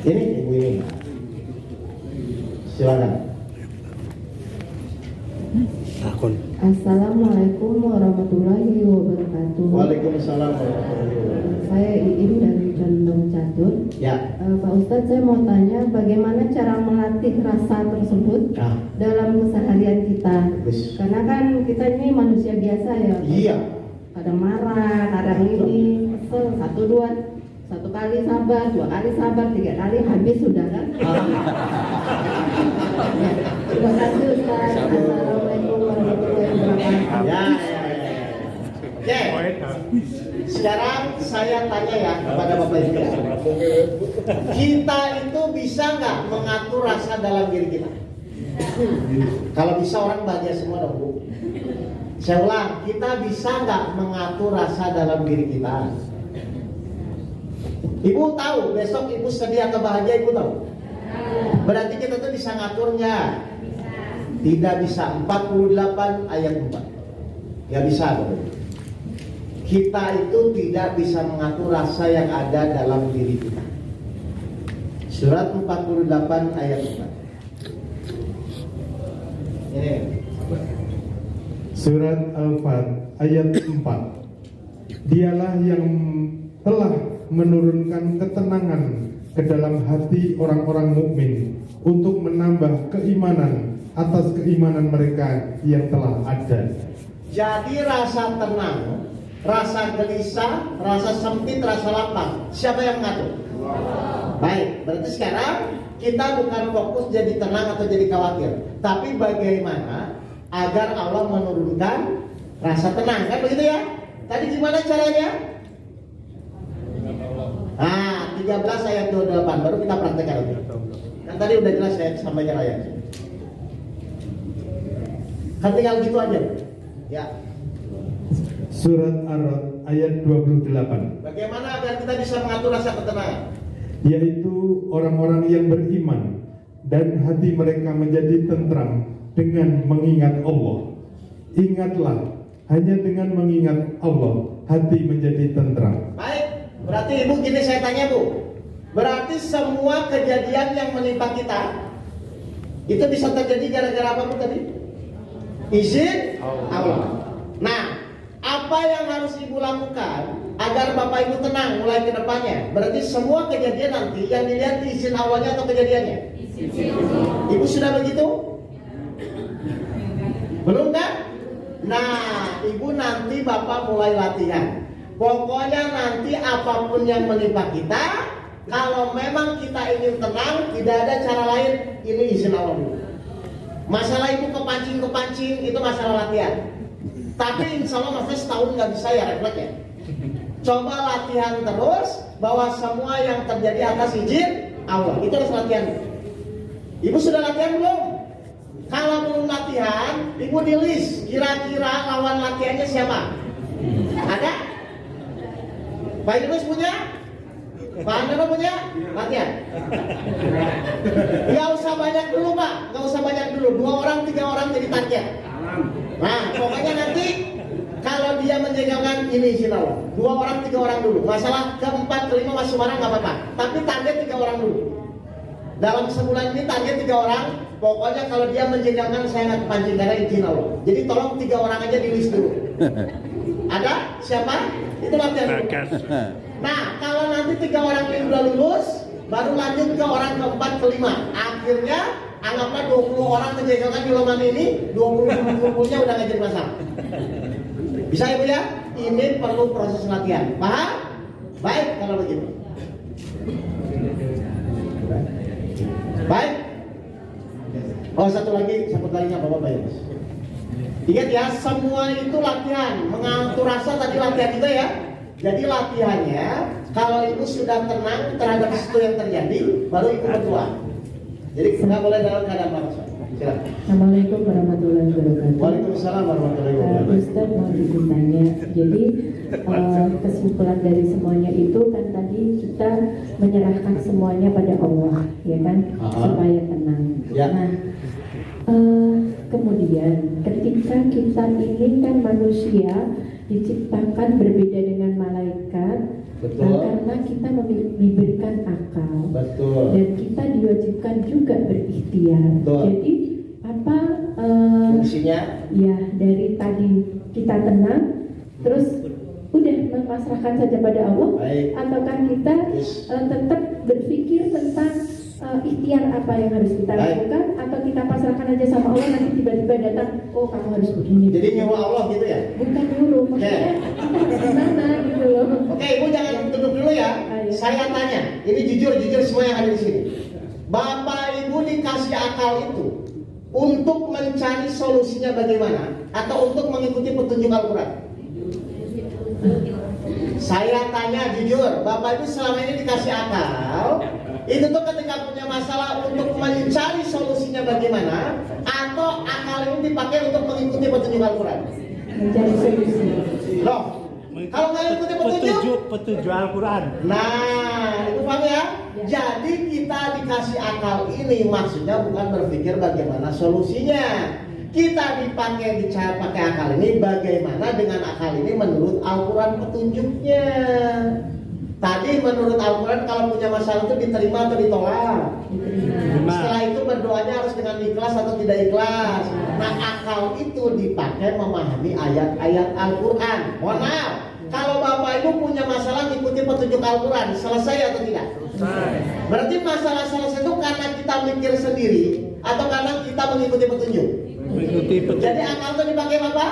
Ini ibu ini, silakan. Akun. Assalamualaikum warahmatullahi wabarakatuh. Waalaikumsalam warahmatullahi wabarakatuh. Saya Iin dari Condong Catur. Ya. Pak Ustadz, saya mau tanya bagaimana cara melatih rasa tersebut dalam keseharian kita. Karena kan kita ini manusia biasa ya. Iya. Kadang marah, kadang ini kesel, satu kali sabar, 2 kali sabar, 3 kali habis sudah kan. Terima kasih Ustaz. Assalamualaikum warahmatullahi wabarakatuh. Ya. Oke. Sekarang saya tanya ya kepada Bapak Ibu. Kita itu bisa nggak mengatur rasa dalam diri kita? Kalau bisa orang bahagia semua dong Bu. Saya ulang, kita bisa nggak mengatur rasa dalam diri kita? Ibu tahu besok ibu sedih atau bahagia, ibu tahu? Berarti kita tuh bisa ngaturnya. Tidak bisa. 48 ayat 4. Gak bisa Bapak. Kita itu tidak bisa mengatur rasa yang ada dalam diri kita. Surat 48 ayat 4. Ini Surat Al-Fat ayat 4. Dialah yang telah menurunkan ketenangan ke dalam hati orang-orang mukmin untuk menambah keimanan atas keimanan mereka yang telah ada. jadi rasa tenang, rasa gelisah, rasa sempit, rasa lapang, siapa yang mengatur? Baik, berarti sekarang kita bukan fokus jadi tenang atau jadi khawatir, tapi bagaimana agar Allah menurunkan rasa tenang, kan begitu ya? Tadi gimana caranya? 13 ayat 28 baru kita praktekkan lagi. Kan tadi udah jelas saya sampaikan ayat. Kan tinggal gitu aja. Ya. Surat Ar-Ra'd ayat 28. Bagaimana agar kita bisa mengatur rasa ketenangan? Yaitu orang-orang yang beriman dan hati mereka menjadi tentram dengan mengingat Allah. Ingatlah, hanya dengan mengingat Allah hati menjadi tentram. Baik, berarti ibu gini saya tanya Bu, berarti semua kejadian yang menimpa kita itu bisa terjadi gara-gara apa Bu tadi? Izin Allah. Nah, apa yang harus ibu lakukan agar bapak ibu tenang mulai ke depannya? Berarti semua kejadian nanti yang dilihat izin awalnya atau kejadiannya? Ibu sudah begitu? Belum kan? Nah, ibu nanti bapak mulai latihan. Pokoknya nanti apapun yang menimpa kita, kalau memang kita ingin tenang, tidak ada cara lain, ini izin Allah dulu. Masalah ibu kepancing itu masalah latihan. Tapi insya Allah maksudnya setahun nggak bisa ya refleks ya. Coba latihan terus bahwa semua yang terjadi atas izin Allah. Itu harus latihan. Ibu sudah latihan belum? Kalau belum latihan, ibu di list kira-kira lawan latihannya siapa? Ada? Pak Idrus punya? Pak Andro punya? Latihan. Gak usah banyak dulu Pak, gak usah banyak dulu. 2 orang, 3 orang jadi target. Nah, pokoknya nanti kalau dia menjengkelkan ini izin Allah. 2 orang, 3 orang dulu. Masalah keempat, kelima masuk marah nggak apa-apa. Tapi target 3 orang dulu. Dalam sebulan ini target 3 orang. Pokoknya kalau dia menjengkelkan saya nggak kepancing karena izin Allah. Jadi tolong 3 orang aja di list dulu. Ada? Siapa? Itu latihan dulu. Nah, kalau nanti 3 orang ini udah lulus, baru lanjut ke orang keempat, kelima. Akhirnya anggaplah 20 orang menjengkelkan di ruangan ini, 20-nya udah nggak jadi masalah. Bisa ibu ya? Ini perlu proses latihan. Paham? Baik kalau begitu. Baik. Oh satu lagi Bapak ya. Ingat ya, semua itu latihan. Mengatur rasa tadi latihan kita ya. Jadi latihannya, kalau ibu sudah tenang terhadap sesuatu yang terjadi, baru ibu berdoa. Jadi nggak boleh dalam keadaan marah. Silakan. Assalamualaikum warahmatullahi wabarakatuh. Waalaikumsalam warahmatullahi wabarakatuh. Ustaz mau ditanya, jadi kesimpulan dari semuanya itu kan tadi kita menyerahkan semuanya pada Allah, ya kan, supaya tenang. Ya. Nah, kemudian ketika kita ini kan manusia diciptakan berbeda dengan malaikat, Betul. Nah, karena kita diberikan akal Betul. dan kita diwajibkan juga berikhtiar. Betul. Jadi apa Fungsinya ya dari tadi kita tenang, terus udah memasrahkan saja pada Allah, baik. ataukah kita Yes. tetap berpikir tentang ikhtiar apa yang harus kita Baik. lakukan, atau kita pasrahkan aja sama Allah, nanti tiba-tiba datang, oh kamu harus begini. Jadi nyuruh Allah gitu ya? Bukan nyuruh, maksudnya kita harus gimana gitu loh. Oke, Ibu jangan duduk dulu ya. Ayo. Saya tanya, ini jujur semua yang ada di sini. Bapak Ibu dikasih akal itu untuk mencari solusinya bagaimana, atau untuk mengikuti petunjuk Al-Quran? Saya tanya jujur, Bapak Ibu selama ini dikasih akal, itu tuh ketika punya masalah untuk mencari solusinya bagaimana, atau akal ini dipakai untuk mengikuti petunjuk Al-Quran? Mencari solusi. Loh, kalau nggak ikuti petunjuk Al-Quran. nah, itu paham ya? Jadi kita dikasih akal ini maksudnya bukan berpikir bagaimana solusinya. Kita pakai akal ini bagaimana dengan akal ini menurut Al-Quran petunjuknya. Tadi menurut Al-Quran kalau punya masalah itu diterima atau ditolak. Setelah itu berdoanya harus dengan ikhlas atau tidak ikhlas. Nah, akal itu dipakai memahami ayat-ayat Al-Quran. Mohon maaf, kalau Bapak Ibu punya masalah mengikuti petunjuk Al-Quran, selesai atau tidak? Selesai. Berarti masalah selesai itu karena kita mikir sendiri atau karena kita mengikuti petunjuk? Mengikuti petunjuk. Jadi akal itu dipakai apa?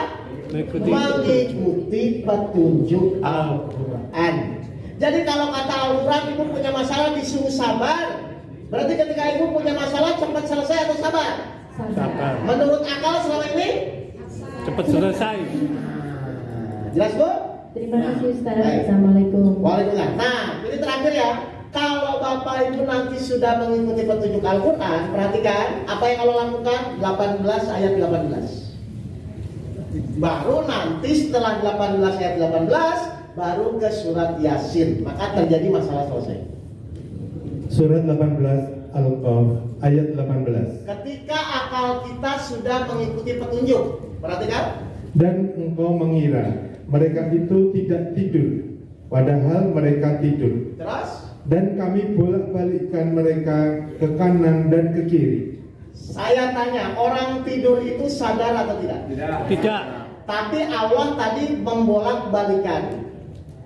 Mengikuti petunjuk Al-Quran. Jadi kalau kata Al-Quran, Ibu punya masalah disuruh sabar. Berarti ketika Ibu punya masalah cepat selesai atau sabar? Sabar. Menurut akal selama ini? Cepat selesai. Jelas Bu? Terima kasih Ustaz. Baik. Assalamualaikum. Waalaikumsalam. Nah, ini terakhir ya. Kalau Bapak Ibu nanti sudah mengikuti petunjuk Al-Quran, perhatikan apa yang Allah lakukan. 18 ayat 18. Baru nanti setelah 18 ayat 18 baru ke surat Yasin, maka terjadi masalah selesai. Surat 18 Al-Qaf ayat 18. Ketika akal kita sudah mengikuti petunjuk, perhatikan. Dan engkau mengira mereka itu tidak tidur, padahal mereka tidur. Terus, Dan kami bolak-balikkan mereka ke kanan dan ke kiri. saya tanya, orang tidur itu sadar atau tidak? Tidak. Tapi Allah tadi membolak-balikan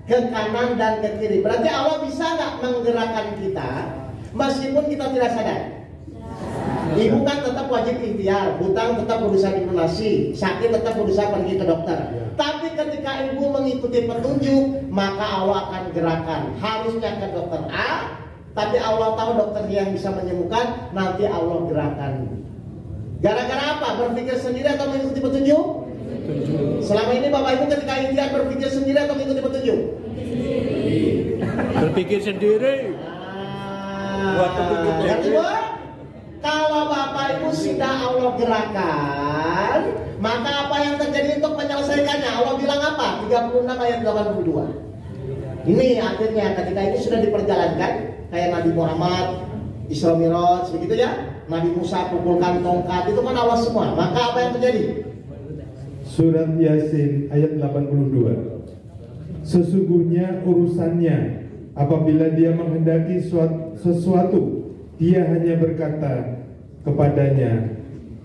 ke kanan dan ke kiri. Berarti Allah bisa nggak menggerakkan kita meskipun kita tidak sadar? Ibu kan tetap wajib ikhtiar, hutang tetap berusaha dilunasi, sakit tetap berusaha pergi ke dokter. Tapi ketika ibu mengikuti petunjuk, maka Allah akan gerakan. Harusnya ke dokter A, tapi Allah tahu dokter yang bisa menyembuhkan, nanti Allah gerakan. Gara-gara apa? Berpikir sendiri atau mengikuti petunjuk? Selama ini Bapak Ibu ketika ikhtiar berpikir sendiri atau mengikuti petunjuk? Berpikir sendiri. Buat petunjuk Ngerti Bu? Kalau Bapak Ibu sudah Allah gerakan, maka apa yang terjadi untuk menyelesaikannya? Allah bilang apa? 36 ayat 82. Ini akhirnya ketika ini sudah diperjalankan, kayak Nabi Muhammad, Isra Mi'raj, begitu ya. Nabi Musa pukulkan tongkat, itu kan Allah semua. Maka apa yang terjadi? Surat Yasin ayat 82. Sesungguhnya urusannya apabila dia menghendaki sesuatu, dia hanya berkata kepadanya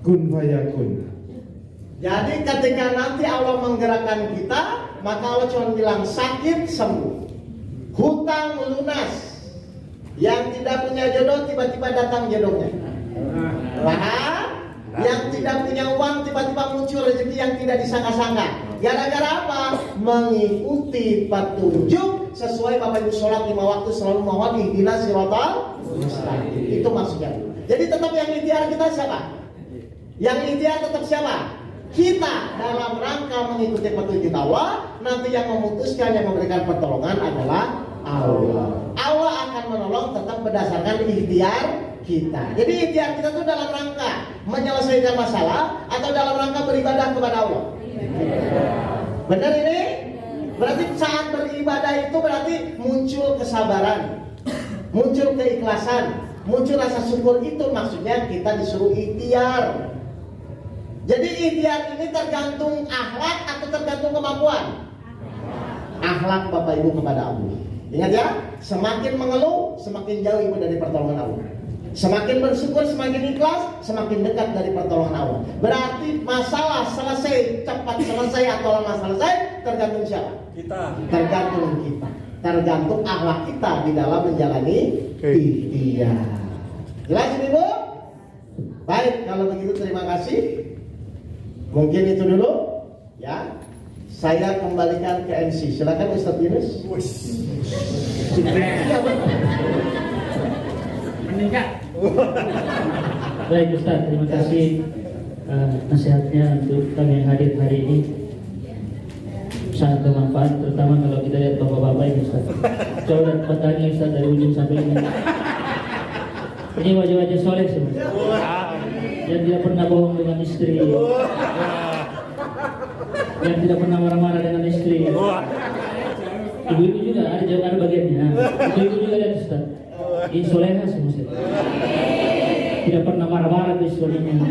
kun fayakun. Jadi ketika nanti Allah menggerakkan kita, maka Allah cuma bilang sakit sembuh, hutang lunas, yang tidak punya jodoh tiba-tiba datang jodohnya. Paham? Yang tidak punya uang tiba-tiba muncul rezeki yang tidak disangka-sangka. Gara-gara apa? Mengikuti petunjuk sesuai Bapak Ibu sholat 5 waktu selalu mohon ihdinas siratal mustaqim. Itu maksudnya. Jadi tetap yang ikhtiar kita siapa? Yang ikhtiar tetap siapa? Kita dalam rangka mengikuti petunjuk Allah. Nanti yang memutuskan, yang memberikan pertolongan adalah Allah. Allah akan menolong tetap berdasarkan ikhtiar kita. Jadi ikhtiar kita itu dalam rangka menyelesaikan masalah atau dalam rangka beribadah kepada Allah. Benar ini? Berarti saat beribadah itu berarti muncul kesabaran, muncul keikhlasan, muncul rasa syukur. Itu maksudnya kita disuruh ikhtiar. Jadi ikhtiar ini tergantung akhlak atau tergantung kemampuan? Akhlak Bapak Ibu kepada Allah. Ingat ya, semakin mengeluh, semakin jauh ibu dari pertolongan Allah. Semakin bersyukur, semakin ikhlas, semakin dekat dari pertolongan Allah. Berarti masalah selesai, cepat selesai atau lama selesai, tergantung siapa? Kita. Tergantung kita. Tergantung akhlak kita di dalam menjalani ikhtiar. Jelas ini Bu? Baik, kalau begitu terima kasih. Mungkin itu dulu, ya. Saya kembalikan ke MC. Silakan Ustadz Yunus. Baik Ustaz, terima kasih nasihatnya untuk kami yang hadir hari ini. Sangat bermanfaat, terutama kalau kita lihat bapak-bapak ini Ustaz. Coba lihat matanya Ustaz dari ujung sampai ini. Ini wajah-wajah soleh semua. Yang tidak pernah bohong dengan istri. Yang tidak pernah marah-marah dengan istri. Ibu-ibu juga ada bagiannya. Ibu-ibu juga lihat Ustaz. Ini soleha semua Ustaz. Tidak pernah marah-marah ke suaminya.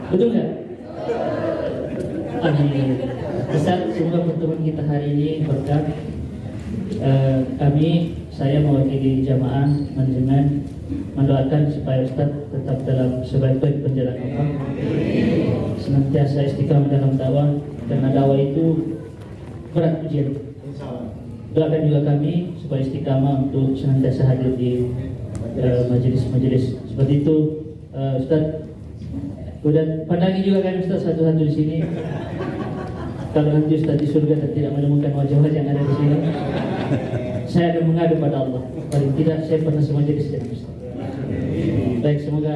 Betul nggak? Amin. Ustaz, semoga pertemuan kita hari ini berkah. Saya mewakili jamaah manajemen mendoakan supaya Ustaz tetap dalam sebaik-baik perjalanan Allah, senantiasa istiqamah dalam dakwah, karena dakwah itu berat ujian. Doakan juga kami supaya istiqamah untuk senantiasa hadir di majelis-majelis seperti itu. Ustaz, udah pandangi juga kan Ustaz satu-satu di sini. Kalau nanti Ustaz di surga dan tidak menemukan wajah-wajah yang ada di sini, saya akan mengadu pada Allah. Paling tidak saya pernah semajelis dengan Ustaz. Baik, semoga